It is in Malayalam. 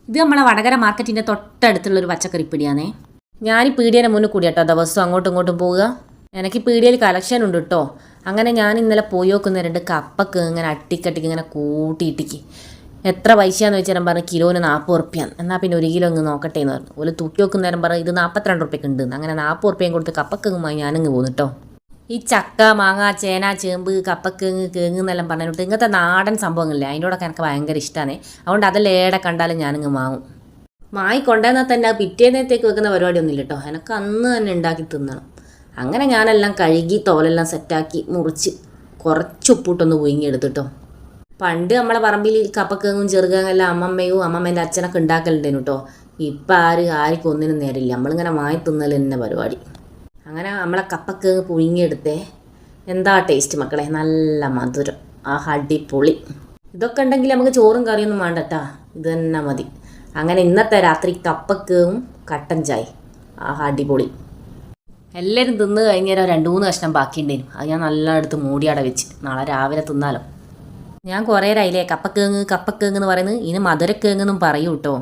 ഇത് നമ്മളെ വടകര മാർക്കറ്റിൻ്റെ തൊട്ടടുത്തുള്ളൊരു പച്ചക്കറി പീടിയാണേ. ഞാൻ ഈ പീടിയേനെ മുന്നിൽ കൂടി കേട്ടോ ദിവസവും അങ്ങോട്ടും ഇങ്ങോട്ടും പോവുക. എനിക്ക് പീടിയയിൽ കളക്ഷൻ ഉണ്ട് കേട്ടോ. അങ്ങനെ ഞാൻ ഇന്നലെ പോയി നോക്കുന്ന 2 കപ്പക്ക് ഇങ്ങനെ അട്ടിക്കട്ടിക്ക് ഇങ്ങനെ കൂട്ടിയിട്ടിക്ക് എത്ര പൈസയാന്ന് വെച്ചാൽ പറഞ്ഞു കിലോന് 40 റുപ്യ. എന്നാൽ പിന്നെ 1 കിലോ ഇങ്ങ് നോക്കട്ടെ എന്ന് പറഞ്ഞു. ഒരു തൂക്കി നോക്കുന്നേരം പറഞ്ഞു ഇത് 42 റുപ്യക്ക് ഉണ്ട്. അങ്ങനെ 40 റുപ്യയും കൊടുത്ത് കപ്പക്കങ്ങുമായി ഞാനിങ്ങ് പോകുന്നു കേട്ടോ. ഈ ചക്ക, മാങ്ങ, ചേന, ചേമ്പ്, കപ്പക്കേങ്ങ്, കേങ്ങ് എന്നെല്ലാം പറഞ്ഞിട്ട് ഇങ്ങനത്തെ നാടൻ സംഭവങ്ങളില്ലേ അതിനോടൊക്കെ എനിക്ക് ഭയങ്കര ഇഷ്ടമാണ്. അതുകൊണ്ട് അതെല്ലാം ഏടെ കണ്ടാലും ഞാനിങ്ങ് വാങ്ങും. മായി കൊണ്ടുവന്നാൽ തന്നെ പിറ്റേന്നത്തേക്ക് വെക്കുന്ന പരിപാടിയൊന്നുമില്ല കേട്ടോ. എനിക്ക് അന്ന് തന്നെ ഉണ്ടാക്കി തിന്നണം. അങ്ങനെ ഞാനെല്ലാം കഴുകി തോലെല്ലാം സെറ്റാക്കി മുറിച്ച് കുറച്ച് ഉപ്പിട്ടൊന്ന് പുഴുങ്ങിയെടുത്തിട്ടോ. പണ്ട് നമ്മളെ പറമ്പിൽ കപ്പക്കേങ്ങും ചെറുകേങ്ങെല്ലാം അമ്മമ്മയും അമ്മമ്മേൻ്റെ അച്ഛനൊക്കെ ഉണ്ടാക്കലുണ്ടേനു കേട്ടോ. ഇപ്പം ആർക്കും ഒന്നിനും നേരില്ല. നമ്മളിങ്ങനെ വാങ്ങി തിന്നൽ തന്നെ പരിപാടി. അങ്ങനെ നമ്മളെ കപ്പക്കേങ്ങ് പുഴുങ്ങിയെടുത്തേ. എന്താ ടേസ്റ്റ് മക്കളെ, നല്ല മധുരം, അടിപൊളി. ഇതൊക്കെ ഉണ്ടെങ്കിൽ നമുക്ക് ചോറും കറിയൊന്നും വേണ്ട കേട്ടാ, ഇത് തന്നെ മതി. അങ്ങനെ ഇന്നത്തെ രാത്രി കപ്പക്കേങ്ങും കട്ടൻ ചായ, അടിപൊളി. എല്ലാവരും തിന്ന് കഴിഞ്ഞേരം 2-3 കഷ്ണം ബാക്കിയുണ്ടേനും. അത് ഞാൻ നല്ല എടുത്ത് മൂടിയാടെ വെച്ച് നാളെ രാവിലെ തിന്നാലോ. ഞാൻ കുറേ നേരമായില്ലേ കപ്പക്കേങ്ങ് എന്ന് പറയുന്നത്. ഇതിന് മധുരക്കേങ്ങെന്നും പറയൂ കേട്ടോ.